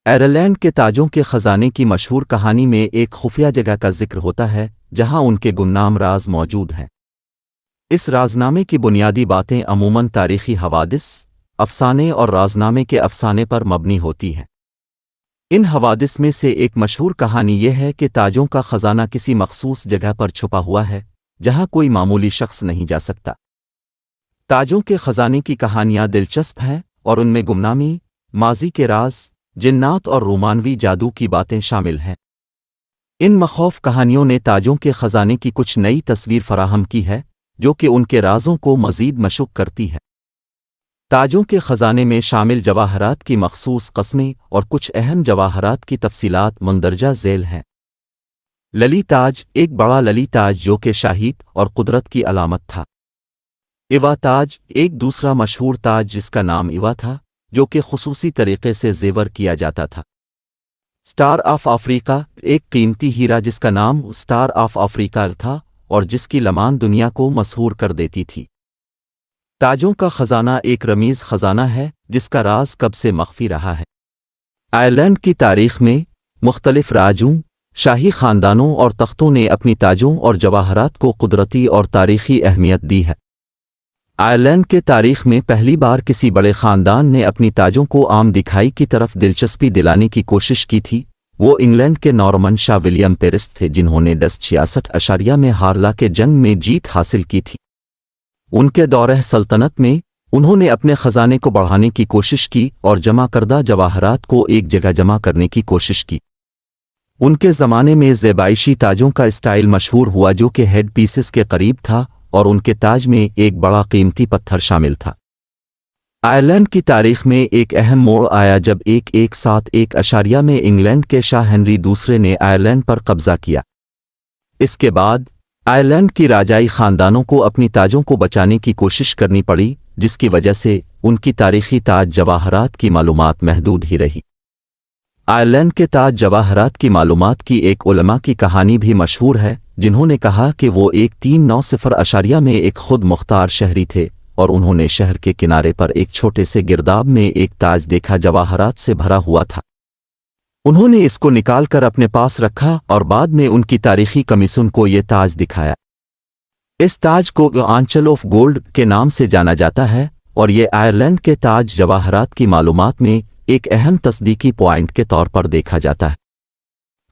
Ireland کے تاجوں کے خزانے کی مشہور کہانی میں ایک خفیہ جگہ کا ذکر ہوتا ہے جہاں ان کے گمنام راز موجود ہیں۔ اس رازنامے کی بنیادی باتیں عموماً تاریخی حوادث، افسانے اور رازنامے کے افسانے پر مبنی ہوتی ہیں۔ ان حوادث میں سے ایک مشہور کہانی یہ ہے کہ تاجوں کا خزانہ کسی مخصوص جگہ پر چھپا ہوا ہے جہاں کوئی معمولی شخص نہیں جا سکتا۔ تاجوں کے خزانے کی کہانیاں دلچسپ ہیں اور ان میں گمنامی، ماضی کے راز، جنات اور رومانوی جادو کی باتیں شامل ہیں۔ ان مخوف کہانیوں نے تاجوں کے خزانے کی کچھ نئی تصویر فراہم کی ہے جو کہ ان کے رازوں کو مزید مشکوک کرتی ہے۔ تاجوں کے خزانے میں شامل جواہرات کی مخصوص قسمیں اور کچھ اہم جواہرات کی تفصیلات مندرجہ ذیل ہیں۔ للی تاج، ایک بڑا للی تاج جو کہ شاہیت اور قدرت کی علامت تھا۔ ایوا تاج، ایک دوسرا مشہور تاج جس کا نام ایوا تھا، جو کہ خصوصی طریقے سے زیور کیا جاتا تھا۔ سٹار آف افریقہ، ایک قیمتی ہیرا جس کا نام سٹار آف افریقہ تھا اور جس کی لمان دنیا کو مسحور کر دیتی تھی۔ تاجوں کا خزانہ ایک رمیز خزانہ ہے جس کا راز کب سے مخفی رہا ہے۔ آئرلینڈ کی تاریخ میں مختلف راجوں، شاہی خاندانوں اور تختوں نے اپنی تاجوں اور جواہرات کو قدرتی اور تاریخی اہمیت دی ہے۔ آئرلینڈ کے تاریخ میں پہلی بار کسی بڑے خاندان نے اپنی تاجوں کو عام دکھائی کی طرف دلچسپی دلانے کی کوشش کی تھی۔ وہ انگلینڈ کے نارمن شاہ ولیم پیرس تھے جنہوں نے 1066 میں ہارلا کے جنگ میں جیت حاصل کی تھی۔ ان کے دورہ سلطنت میں انہوں نے اپنے خزانے کو بڑھانے کی کوشش کی اور جمع کردہ جواہرات کو ایک جگہ جمع کرنے کی کوشش کی۔ ان کے زمانے میں زیبائشی تاجوں کا اسٹائل مشہور ہوا جو کہ ہیڈ پیسز کے قریب تھا اور ان کے تاج میں ایک بڑا قیمتی پتھر شامل تھا۔ آئرلینڈ کی تاریخ میں ایک اہم موڑ آیا جب 1171 میں انگلینڈ کے شاہ ہنری دوسرے نے آئرلینڈ پر قبضہ کیا۔ اس کے بعد آئرلینڈ کی راجائی خاندانوں کو اپنی تاجوں کو بچانے کی کوشش کرنی پڑی، جس کی وجہ سے ان کی تاریخی تاج جواہرات کی معلومات محدود ہی رہی۔ آئرلینڈ کے تاج جواہرات کی معلومات کی ایک علماء کی کہانی بھی مشہور ہے جنہوں نے کہا کہ وہ 1390 میں ایک خود مختار شہری تھے اور انہوں نے شہر کے کنارے پر ایک چھوٹے سے گرداب میں ایک تاج دیکھا جواہرات سے بھرا ہوا تھا۔ انہوں نے اس کو نکال کر اپنے پاس رکھا اور بعد میں ان کی تاریخی کمیشن کو یہ تاج دکھایا۔ اس تاج کو آنچل آف گولڈ کے نام سے جانا جاتا ہے اور یہ آئرلینڈ کے تاج جواہرات کی معلومات میں ایک اہم تصدیقی پوائنٹ کے طور پر دیکھا جاتا ہے۔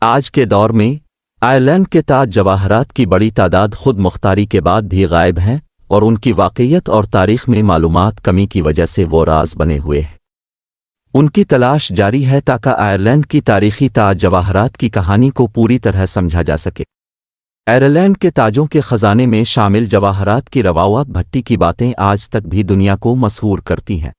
آج کے دور میں آئرلینڈ کے تاج جواہرات کی بڑی تعداد خود مختاری کے بعد بھی غائب ہیں اور ان کی واقعیت اور تاریخ میں معلومات کمی کی وجہ سے وہ راز بنے ہوئے ہیں۔ ان کی تلاش جاری ہے تاکہ آئرلینڈ کی تاریخی تاج جواہرات کی کہانی کو پوری طرح سمجھا جا سکے۔ آئرلینڈ کے تاجوں کے خزانے میں شامل جواہرات کی روایات بھٹی کی باتیں آج تک بھی دنیا کو مسحور کرتی ہیں۔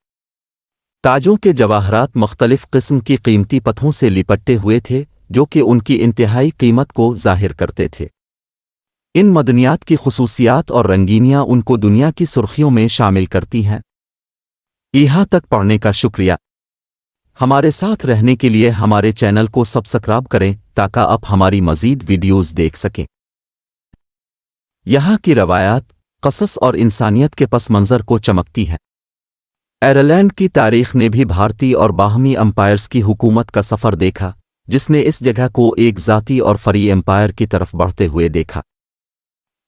تاجوں کے جواہرات مختلف قسم کی قیمتی پتھروں سے لپٹے ہوئے تھے جو کہ ان کی انتہائی قیمت کو ظاہر کرتے تھے۔ ان معدنیات کی خصوصیات اور رنگینیاں ان کو دنیا کی سرخیوں میں شامل کرتی ہیں۔ یہاں تک پڑھنے کا شکریہ۔ ہمارے ساتھ رہنے کے لیے ہمارے چینل کو سبسکرائب کریں تاکہ آپ ہماری مزید ویڈیوز دیکھ سکیں۔ یہاں کی روایات، قصص اور انسانیت کے پس منظر کو چمکتی ہے۔ آئرلینڈ کی تاریخ نے بھی بھارتی اور باہمی امپائرز کی حکومت کا سفر دیکھا جس نے اس جگہ کو ایک ذاتی اور فری امپائر کی طرف بڑھتے ہوئے دیکھا۔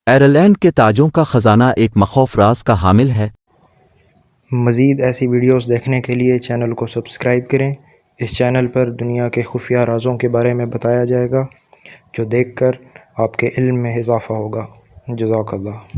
آئرلینڈ کے تاجوں کا خزانہ ایک مخوف راز کا حامل ہے۔ مزید ایسی ویڈیوز دیکھنے کے لیے چینل کو سبسکرائب کریں۔ اس چینل پر دنیا کے خفیہ رازوں کے بارے میں بتایا جائے گا جو دیکھ کر آپ کے علم میں اضافہ ہوگا۔ جزاک اللہ۔